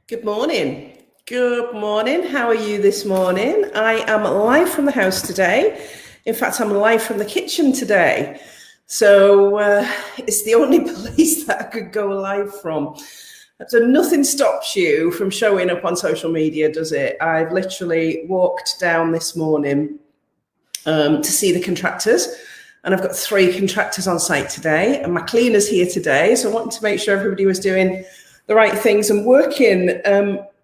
Good morning. Good morning. How are you this morning? I am live from the house today. In fact, I'm live from the kitchen today. So it's the only place that I could go live from. So nothing stops you from showing up on social media, does it? I've literally walked down this morning to see the contractors. And I've got 3 contractors on site today. And my cleaner's here today. So I wanted to make sure everybody was doing the right things and working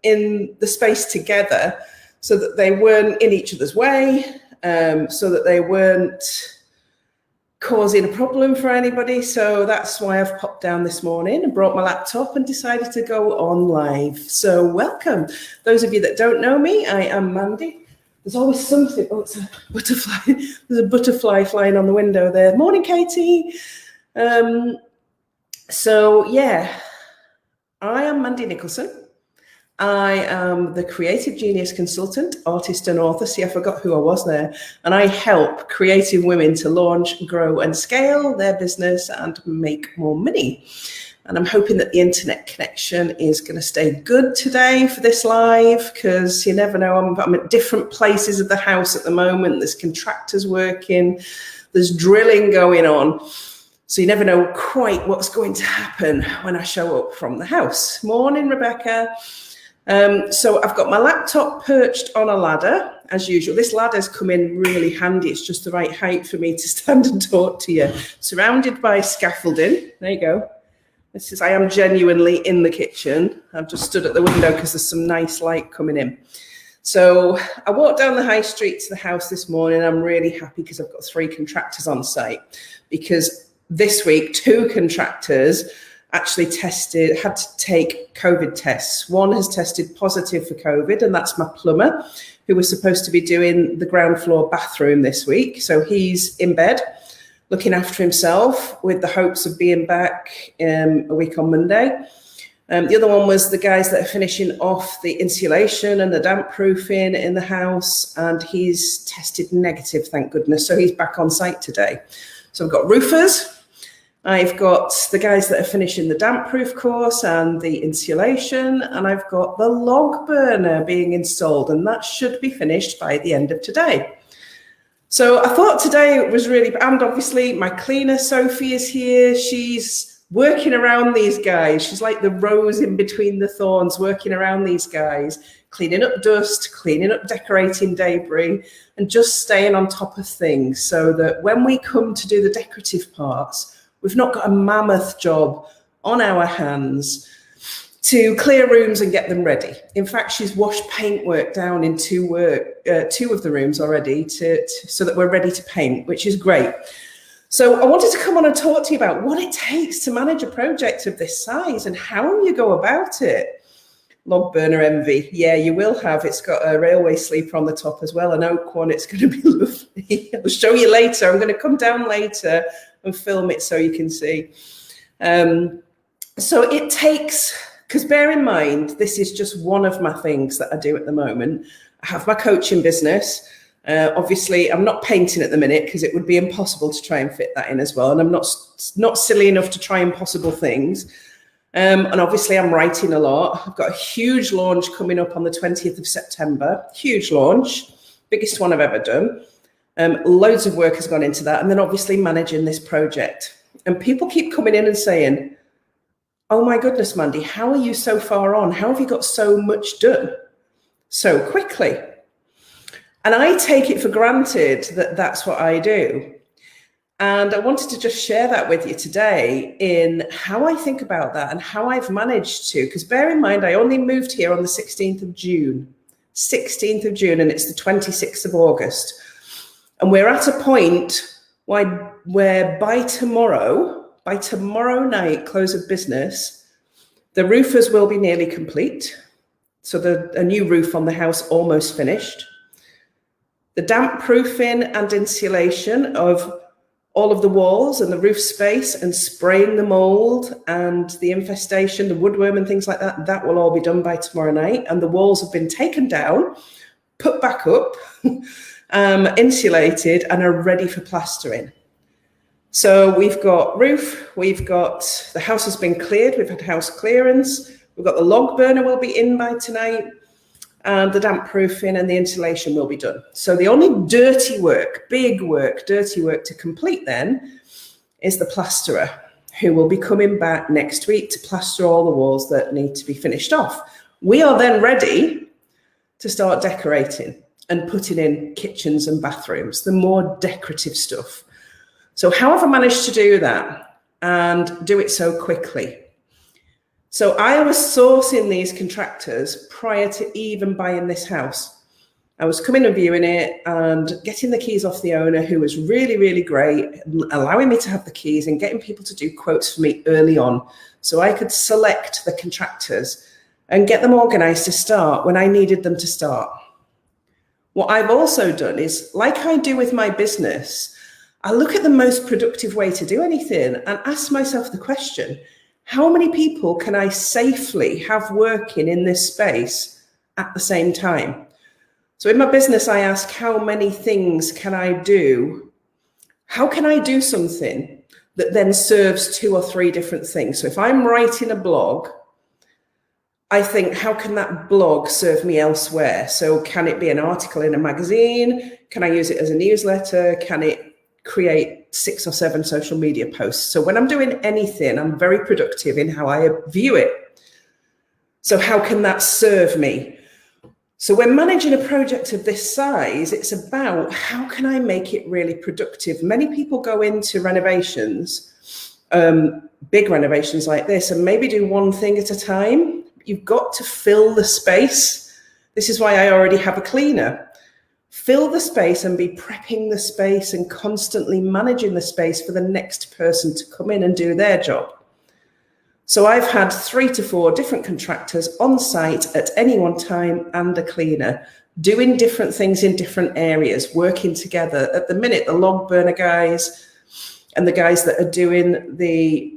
in the space together so that they weren't in each other's way, so that they weren't causing a problem for anybody. So that's why I've popped down this morning and brought my laptop and decided to go on live. So welcome. Those of you that don't know me, I am Mandy. There's always something. Oh, it's a butterfly. There's a butterfly flying on the window there. Morning, Katie. So yeah, I am Mandy Nicholson. I am the Creative Genius consultant, artist and author. See, I forgot who I was there. And I help creative women to launch, grow and scale their business and make more money. And I'm hoping that the internet connection is going to stay good today for this live, because you never know, I'm at different places of the house at the moment. There's contractors working, there's drilling going on. So you never know quite what's going to happen when I show up from the house. Morning, Rebecca. So I've got my laptop perched on a ladder, as usual. This ladder's come in really handy. It's just the right height for me to stand and talk to you. Surrounded by scaffolding. There you go. I am genuinely in the kitchen. I've just stood at the window because there's some nice light coming in. So I walked down the high street to the house this morning. I'm really happy because I've got 3 contractors on site, because this week 2 contractors actually had to take COVID tests. One has tested positive for COVID, and that's my plumber, who was supposed to be doing the ground floor bathroom this week. So he's in bed looking after himself with the hopes of being back a week on Monday. The other one was the guys that are finishing off the insulation and the damp proofing in the house, and he's tested negative, thank goodness. So he's back on site today. So I've got roofers, I've got the guys that are finishing the damp proof course and the insulation, and I've got the log burner being installed, and that should be finished by the end of today. So I thought today was really, and obviously my cleaner Sophie is here. She's working around these guys. She's like the rose in between the thorns, working around these guys, cleaning up dust, cleaning up decorating debris, and just staying on top of things so that when we come to do the decorative parts, we've not got a mammoth job on our hands to clear rooms and get them ready. In fact, she's washed paintwork down in 2 of the rooms already so that we're ready to paint, which is great. So I wanted to come on and talk to you about what it takes to manage a project of this size and how you go about it. Log burner envy. Yeah, you will have. It's got a railway sleeper on the top as well, an oak one. It's going to be lovely. I'll show you later. I'm going to come down later and film it so you can see. So it takes, because bear in mind, this is just one of my things that I do at the moment. I have my coaching business. Obviously, I'm not painting at the minute because it would be impossible to try and fit that in as well. And I'm not silly enough to try impossible things. And obviously, I'm writing a lot. I've got a huge launch coming up on the 20th of September. Huge launch, biggest one I've ever done. Loads of work has gone into that. And then obviously managing this project. And people keep coming in and saying, oh my goodness, Mandy, how are you so far on? How have you got so much done so quickly? And I take it for granted that that's what I do. And I wanted to just share that with you today in how I think about that and how I've managed to, because bear in mind, I only moved here on the 16th of June, and it's the 26th of August. And we're at a point where by tomorrow night, close of business, the roofers will be nearly complete. So a new roof on the house almost finished. The damp proofing and insulation of all of the walls and the roof space and spraying the mold and the infestation, the woodworm and things like that, that will all be done by tomorrow night. And the walls have been taken down, put back up, insulated, and are ready for plastering. So we've got roof, the house has been cleared, we've had house clearance, We've got the log burner will be in by tonight, and the damp proofing and the insulation will be done. So the only dirty work, big work, dirty work to complete then is the plasterer, who will be coming back next week to plaster all the walls that need to be finished off. We are then ready to start decorating and putting in kitchens and bathrooms, the more decorative stuff. So how have I managed to do that and do it so quickly? So I was sourcing these contractors prior to even buying this house. I was coming and viewing it and getting the keys off the owner, who was really, really great, allowing me to have the keys and getting people to do quotes for me early on so I could select the contractors and get them organized to start when I needed them to start. What I've also done is, like I do with my business, I look at the most productive way to do anything and ask myself the question, how many people can I safely have working in this space at the same time? So in my business, I ask, how many things can I do? How can I do something that then serves 2 or 3 different things? So if I'm writing a blog, I think, how can that blog serve me elsewhere? So can it be an article in a magazine? Can I use it as a newsletter? Can it create 6 or 7 social media posts? So when I'm doing anything, I'm very productive in how I view it. So how can that serve me? So when managing a project of this size, it's about how can I make it really productive? Many people go into renovations, big renovations like this, and maybe do one thing at a time. You've got to fill the space. This is why I already have a cleaner. Fill the space and be prepping the space and constantly managing the space for the next person to come in and do their job. So I've had 3 to 4 different contractors on site at any one time and a cleaner doing different things in different areas, working together. At the minute, the log burner guys and the guys that are doing the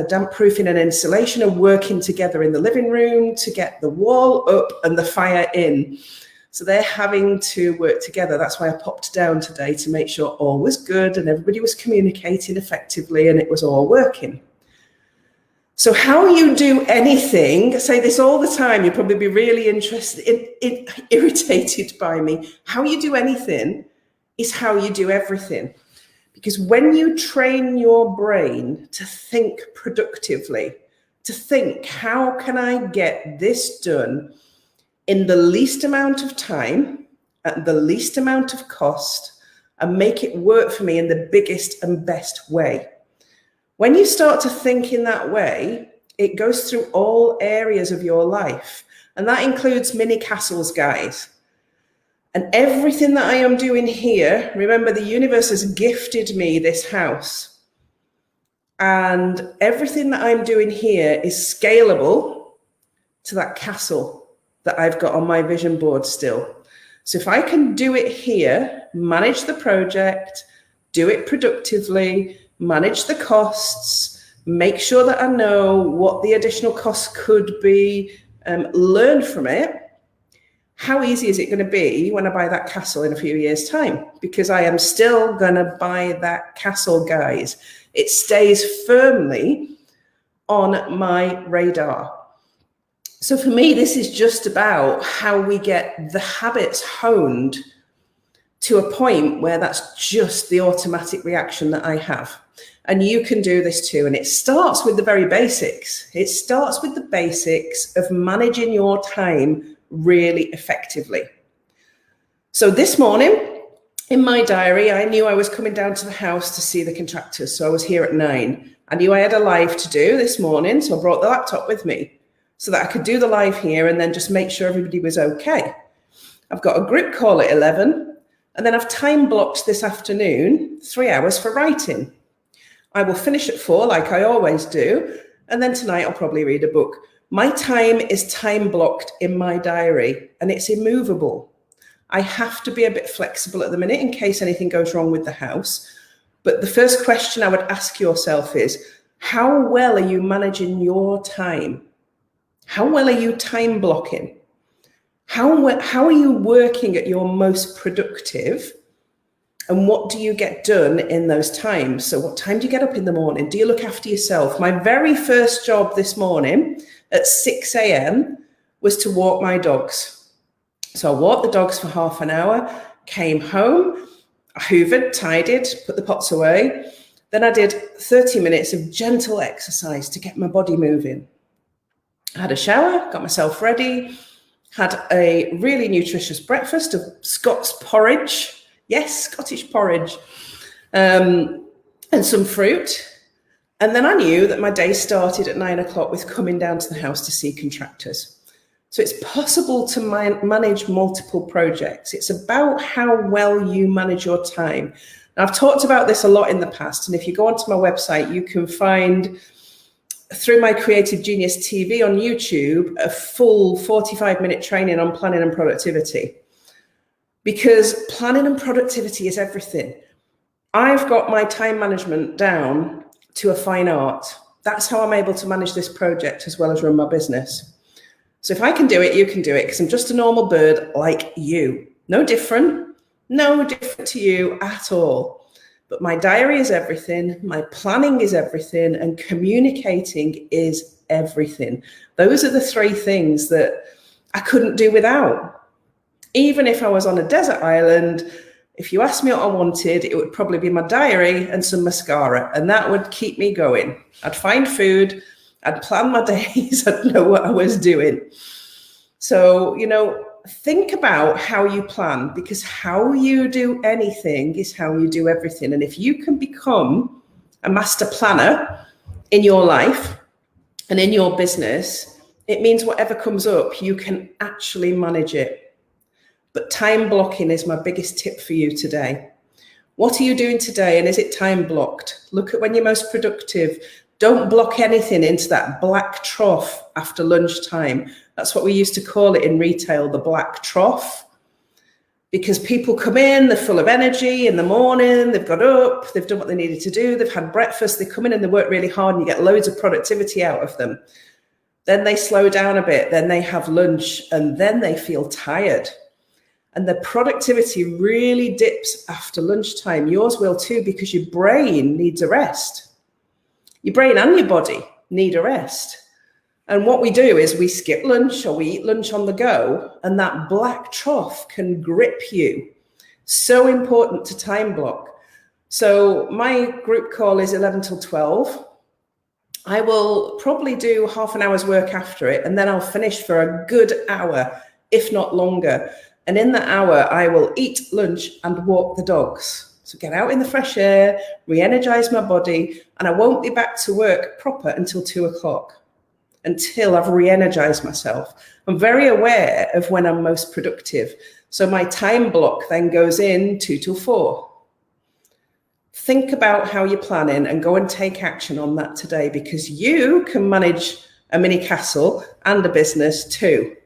damp proofing and insulation are working together in the living room to get the wall up and the fire in. So they're having to work together. That's why I popped down today to make sure all was good and everybody was communicating effectively and it was all working. So how you do anything, I say this all the time, you'll probably be really irritated by me. How you do anything is how you do everything. Because when you train your brain to think productively, to think, how can I get this done in the least amount of time, at the least amount of cost, and make it work for me in the biggest and best way. When you start to think in that way, it goes through all areas of your life. And that includes mini castles, guys. And everything that I am doing here, remember, the universe has gifted me this house. And everything that I'm doing here is scalable to that castle that I've got on my vision board still. So if I can do it here, manage the project, do it productively, manage the costs, make sure that I know what the additional costs could be, learn from it, how easy is it going to be when I buy that castle in a few years' time? Because I am still going to buy that castle, guys. It stays firmly on my radar. So for me, this is just about how we get the habits honed to a point where that's just the automatic reaction that I have. And you can do this too. And it starts with the very basics. It starts with the basics of managing your time really effectively. So this morning in my diary, I knew I was coming down to the house to see the contractors. So I was here at 9. I knew I had a live to do this morning. So I brought the laptop with me so that I could do the live here and then just make sure everybody was okay. I've got a group call at 11. And then I've time blocked this afternoon, 3 hours for writing. I will finish at 4 like I always do. And then tonight I'll probably read a book. My time is time blocked in my diary and it's immovable. I have to be a bit flexible at the minute in case anything goes wrong with the house. But the first question I would ask yourself is, how well are you managing your time? How well are you time blocking? How are you working at your most productive? And what do you get done in those times? So what time do you get up in the morning? Do you look after yourself? My very first job this morning, at 6 a.m. was to walk my dogs. So I walked the dogs for half an hour, came home, I hoovered, tidied, put the pots away. Then I did 30 minutes of gentle exercise to get my body moving. I had a shower, got myself ready, had a really nutritious breakfast of Scots porridge. Yes, Scottish porridge. And some fruit. And then I knew that my day started at 9 o'clock with coming down to the house to see contractors. So it's possible to manage multiple projects. It's about how well you manage your time. Now, I've talked about this a lot in the past, and if you go onto my website, you can find, through my Creative Genius TV on YouTube, a full 45-minute training on planning and productivity. Because planning and productivity is everything. I've got my time management down to a fine art. That's how I'm able to manage this project as well as run my business. So if I can do it, you can do it, because I'm just a normal bird like you. No different to you at all. But my diary is everything, my planning is everything, and communicating is everything. Those are the three things that I couldn't do without. Even if I was on a desert island, if you asked me what I wanted, it would probably be my diary and some mascara, and that would keep me going. I'd find food, I'd plan my days, I'd know what I was doing. So, think about how you plan, because how you do anything is how you do everything. And if you can become a master planner in your life and in your business, it means whatever comes up, you can actually manage it. But time blocking is my biggest tip for you today. What are you doing today, and is it time blocked? Look at when you're most productive. Don't block anything into that black trough after lunchtime. That's what we used to call it in retail, the black trough. Because people come in, they're full of energy in the morning, they've got up, they've done what they needed to do, they've had breakfast, they come in and they work really hard and you get loads of productivity out of them. Then they slow down a bit, then they have lunch, and then they feel tired. And the productivity really dips after lunchtime. Yours will too, because your brain needs a rest. Your brain and your body need a rest. And what we do is we skip lunch or we eat lunch on the go, and that black trough can grip you. So important to time block. So my group call is 11 till 12. I will probably do half an hour's work after it, and then I'll finish for a good hour, if not longer. And in that hour, I will eat lunch and walk the dogs. So get out in the fresh air, re-energize my body, and I won't be back to work proper until 2 o'clock, until I've re-energized myself. I'm very aware of when I'm most productive. So my time block then goes in 2 till 4. Think about how you're planning and go and take action on that today, because you can manage a mini castle and a business too.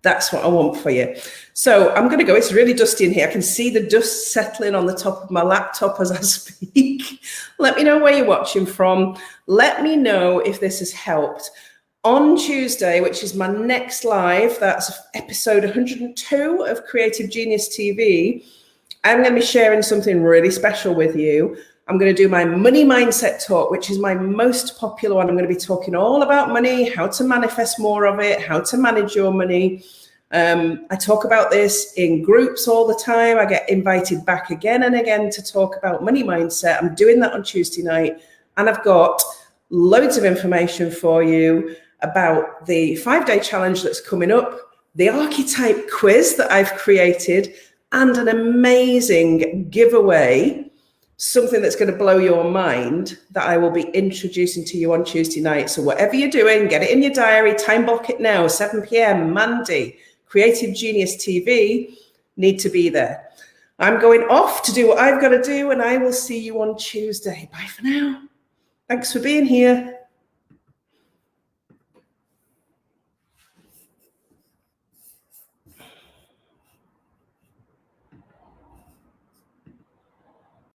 That's what I want for you. So I'm going to go. It's really dusty in here. I can see the dust settling on the top of my laptop as I speak. Let me know where you're watching from. Let me know if this has helped. On Tuesday, which is my next live, that's episode 102 of Creative Genius TV, I'm going to be sharing something really special with you. I'm going to do my money mindset talk, which is my most popular one. I'm going to be talking all about money, how to manifest more of it, how to manage your money. I talk about this in groups all the time. I get invited back again and again to talk about money mindset. I'm doing that on Tuesday night, and I've got loads of information for you about the 5-day challenge that's coming up, the archetype quiz that I've created, and an amazing giveaway, something that's going to blow your mind, that I will be introducing to you on Tuesday night. So whatever you're doing, get it in your diary, time block it now, 7 p.m, Mandy, Creative Genius TV, need to be there. I'm going off to do what I've got to do, and I will see you on Tuesday. Bye for now. Thanks for being here.